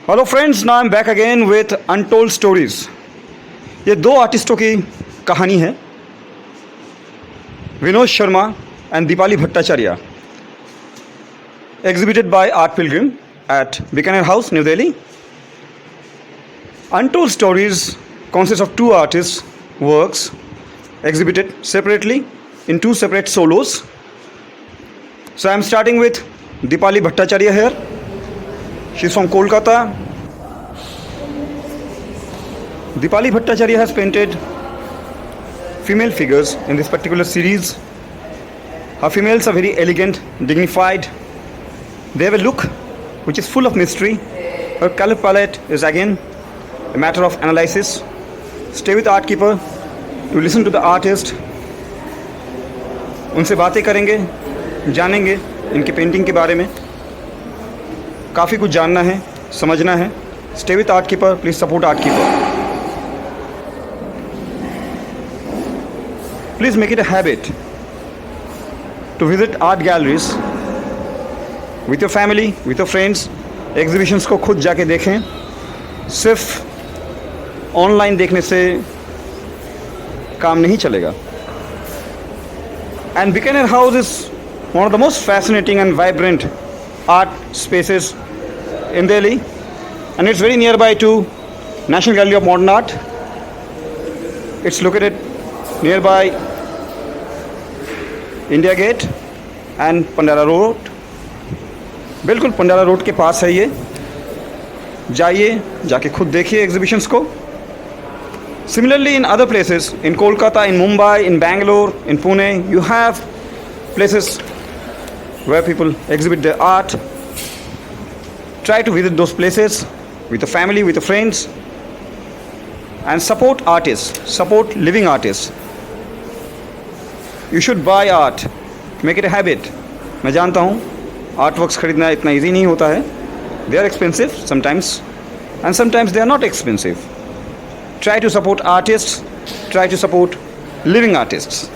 Hello friends, now I am back again with untold stories. ये दो आर्टिस्टों की कहानी है, Vinod Sharma and Deepali Bhattacharya, exhibited by Art Pilgrim at Bikaner House, New Delhi. Untold Stories consists of two artists' works exhibited separately in two separate solos. So I am starting with Dipali Bhattacharya here. She's from Kolkata. Dipali Bhattacharya has painted female figures in this particular series. Her females are very elegant, dignified. They have a look which is full of mystery. Her color palette is again a matter of analysis. Stay with Art Keeper to listen to the artist. उनसे बातें करेंगे, जानेंगे इनके painting के बारे में। काफ़ी कुछ जानना है, समझना है। Stay with Art Keeper. Please support Art Keeper. Please make it a habit to visit art galleries with your family, with your friends. Exhibitions को खुद जाके देखें। सिर्फ ऑनलाइन देखने से काम नहीं चलेगा। And Bikaner House is one of the most fascinating and vibrant art spaces in Delhi, and it's very nearby to National Gallery of Modern Art. It's located nearby India Gate and Pandara Road. बिल्कुल Pandara road के पास है ये। जाइए, जाके खुद देखिए exhibitions को। Similarly in other places, in Kolkata, in Mumbai, in Bangalore, in Pune, you have places where people exhibit their art. Try to visit those places with your family, with your friends, and support artists, support living artists. You should buy art, make it a habit. मैं जानता हूँ art works खरीदना इतना easy नहीं होता है. They are expensive sometimes, and sometimes they are not expensive. Try to support artists, try to support living artists.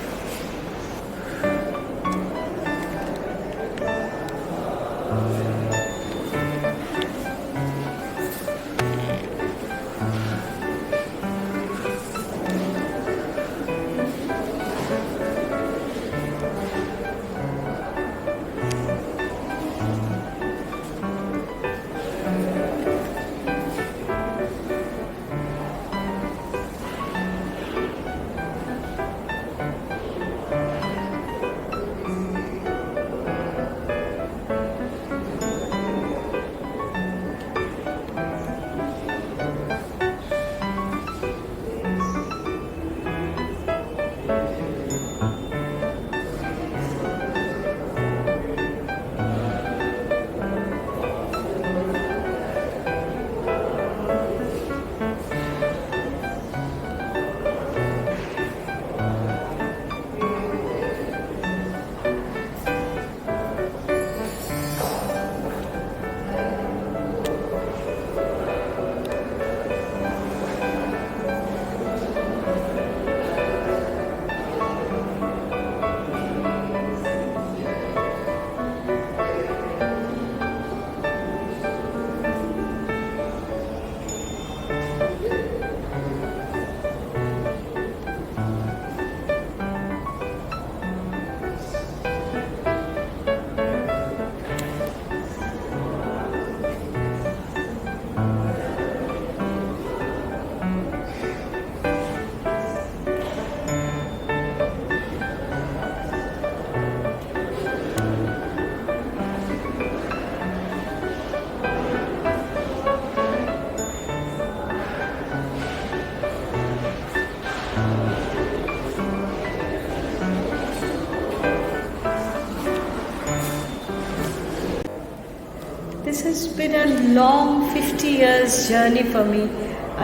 This has been a long 50 years journey for me,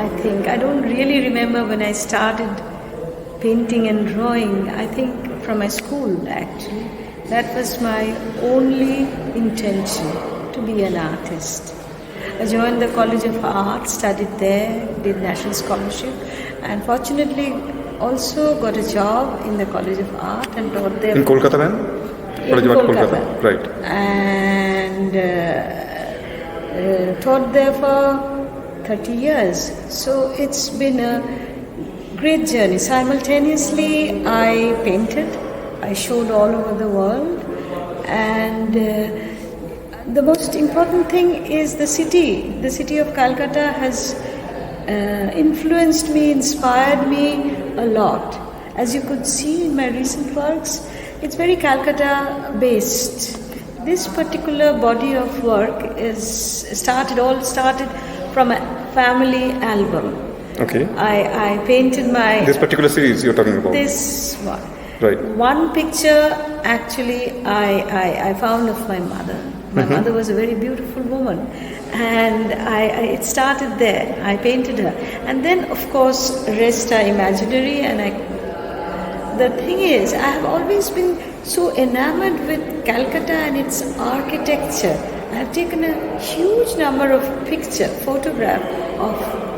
I think. I don't really remember when I started painting and drawing. I think from my school, actually. That was my only intention, to be an artist. I joined the College of Art, studied there, did national scholarship, and fortunately also got a job in the College of Art and taught there. In Kolkata, ma'am? In Kolkata. Right. And taught there for 30 years. So it's been a great journey. Simultaneously, I painted, I showed all over the world, and the most important thing is the city. The city of Calcutta has influenced me, inspired me a lot. As you could see in my recent works, it's very Calcutta based. This particular body of work started from a family album. Okay. I painted This particular series you're talking about? This one. Right. One picture actually I found of my mother. My mother was a very beautiful woman, and it started there. I painted her, and then of course rest are imaginary. And the thing is, I have always been so enamored with Calcutta and its architecture. I have taken a huge number of photographs of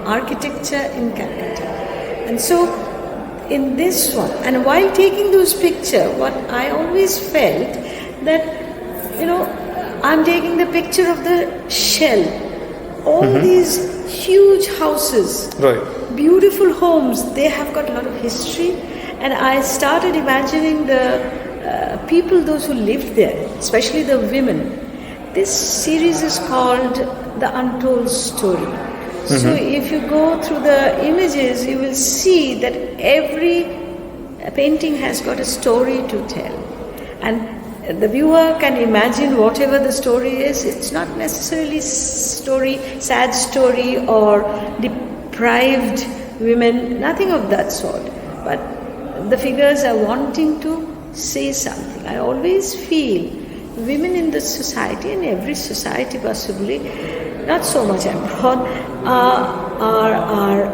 architecture in Calcutta, and so in this one, and while taking those pictures, what I always felt that, I'm taking the picture of the shell. All these huge houses, right, beautiful homes, they have got a lot of history. And I started imagining the people, those who lived there, especially the women. This series is called The Untold Story. So if you go through the images, you will see that every painting has got a story to tell. And the viewer can imagine whatever the story is. It's not necessarily sad story or deprived women, nothing of that sort. But the figures are wanting to say something. I always feel women in the society, in every society possibly, not so much abroad, are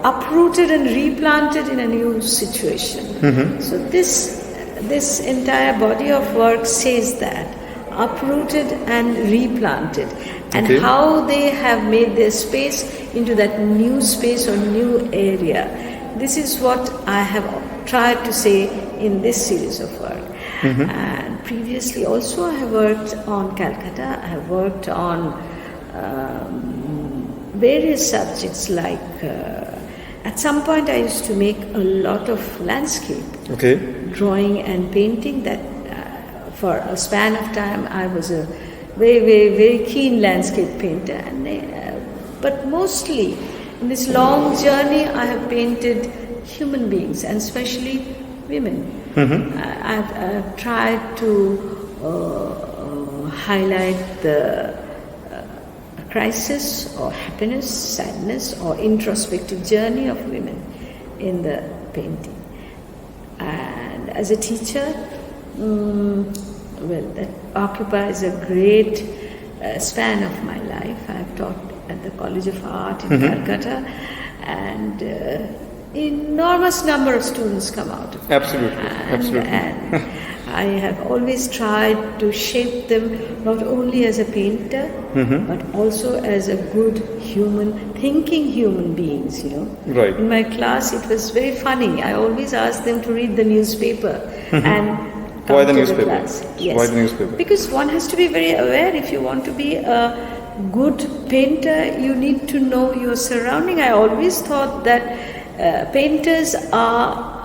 uprooted and replanted in a new situation. So this entire body of work says that, uprooted and replanted, and how they have made their space into that new space or new area. This is what I have tried to say in this series of work. And previously also I have worked on Calcutta. I have worked on various subjects like at some point I used to make a lot of landscape drawing and painting. That for a span of time I was a very, very, very keen landscape painter. And but mostly in this long journey I have painted human beings, and especially women. I've tried to highlight the crisis or happiness, sadness or introspective journey of women in the painting. And as a teacher, that occupies a great span of my life. I've taught at the College of Art in Calcutta, and enormous number of students come out of it. Absolutely. And I have always tried to shape them not only as a painter, but also as a good thinking human beings, Right. In my class it was very funny. I always asked them to read the newspaper and Why the newspaper? Class. Yes. Why the newspaper? Because one has to be very aware. If you want to be a good painter, you need to know your surrounding. I always thought that painters are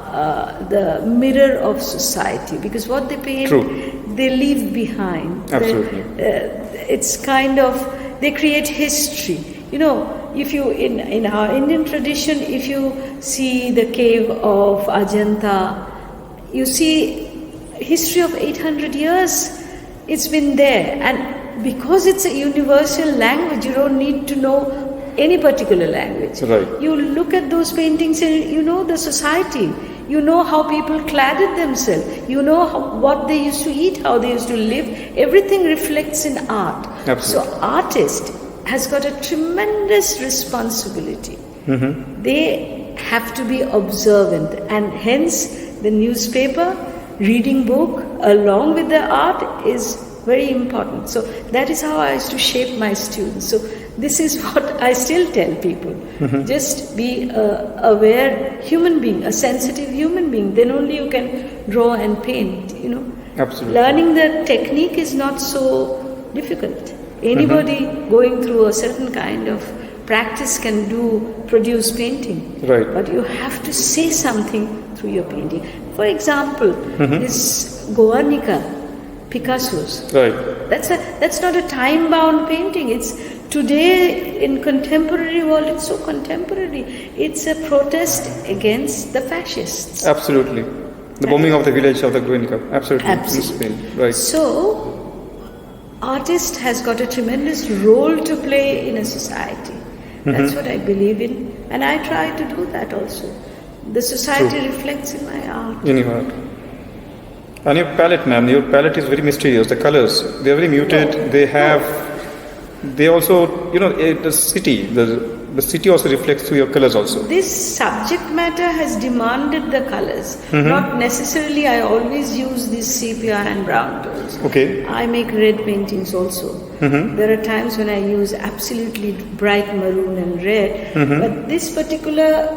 the mirror of society, because what they paint, they leave behind. Absolutely. It's kind of, they create history. If you, in our Indian tradition, if you see the cave of Ajanta, you see history of 800 years, it's been there. And because it's a universal language, you don't need to know any particular language. Right. You look at those paintings and you know the society. You know how people cladded themselves. You know what they used to eat, how they used to live. Everything reflects in art. Absolutely. So artist has got a tremendous responsibility. They have to be observant, and hence the newspaper, reading book along with the art is very important. So that is how I used to shape my students. So this is what I still tell people. Just be aware human being, a sensitive human being. Then only you can draw and paint, Absolutely. Learning the technique is not so difficult. Anybody going through a certain kind of practice can produce painting. Right. But you have to say something through your painting. For example, this Guernica, Picasso's. Right. That's not a time-bound painting. It's today in contemporary world. It's so contemporary. It's a protest against the fascists. Absolutely. The bombing of the village of the Guernica. Absolutely. Absolutely. In Spain. Right. So, artist has got a tremendous role to play in a society. That's what I believe in, and I try to do that also. The society reflects in my art. In your art. And your palette, ma'am, your palette is very mysterious. The colors, they are very muted. They also, the city also reflects through your colors also. This subject matter has demanded the colors. Not necessarily I always use these sepia and brown tones. Okay. I make red paintings also. There are times when I use absolutely bright maroon and red. But this particular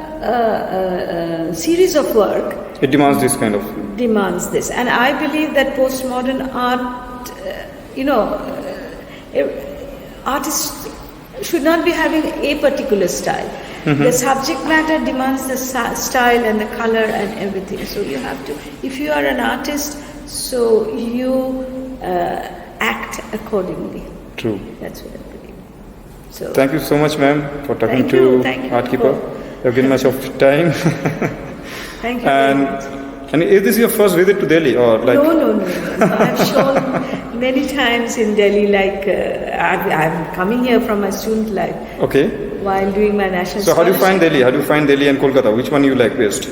series of work... It demands this kind of... Demands this. And I believe that postmodern art, artists should not be having a particular style. The subject matter demands the style and the color and everything. So you have to, if you are an artist, so you act accordingly. True. That's what I believe. So thank you so much, ma'am, for talking thank you Art Keeper. You have given much of time. Thank you very much. And is this your first visit to Delhi, or like? No. I've shown many times in Delhi. I'm coming here from my student life. Okay. While doing my national. So how do you find Delhi? How do you find Delhi and Kolkata? Which one you like best?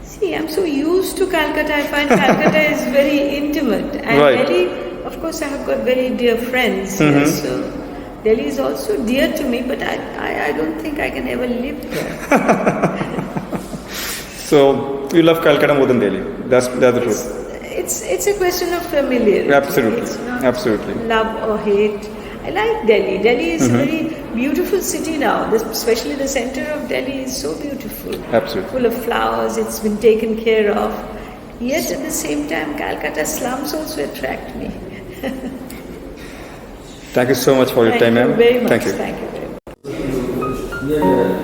See, I'm so used to Calcutta. I find Calcutta is very intimate, and Right. Delhi, of course, I have got very dear friends here. So Delhi is also dear to me, but I don't think I can ever live there. So you love Calcutta more than Delhi. That's the truth. It's a question of familiarity. Absolutely. It's not Absolutely. love or hate. I like Delhi. Delhi is a very beautiful city now. Especially the center of Delhi is so beautiful. Absolutely. Full of flowers. It's been taken care of. Yet at the same time, Calcutta slums also attract me. Thank you so much for your time, ma'am. Thank you very much. Thank you. Thank you very much.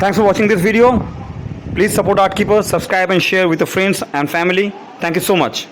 Thanks for watching this video. Please support Art Keeper, subscribe and share with your friends and family. Thank you so much.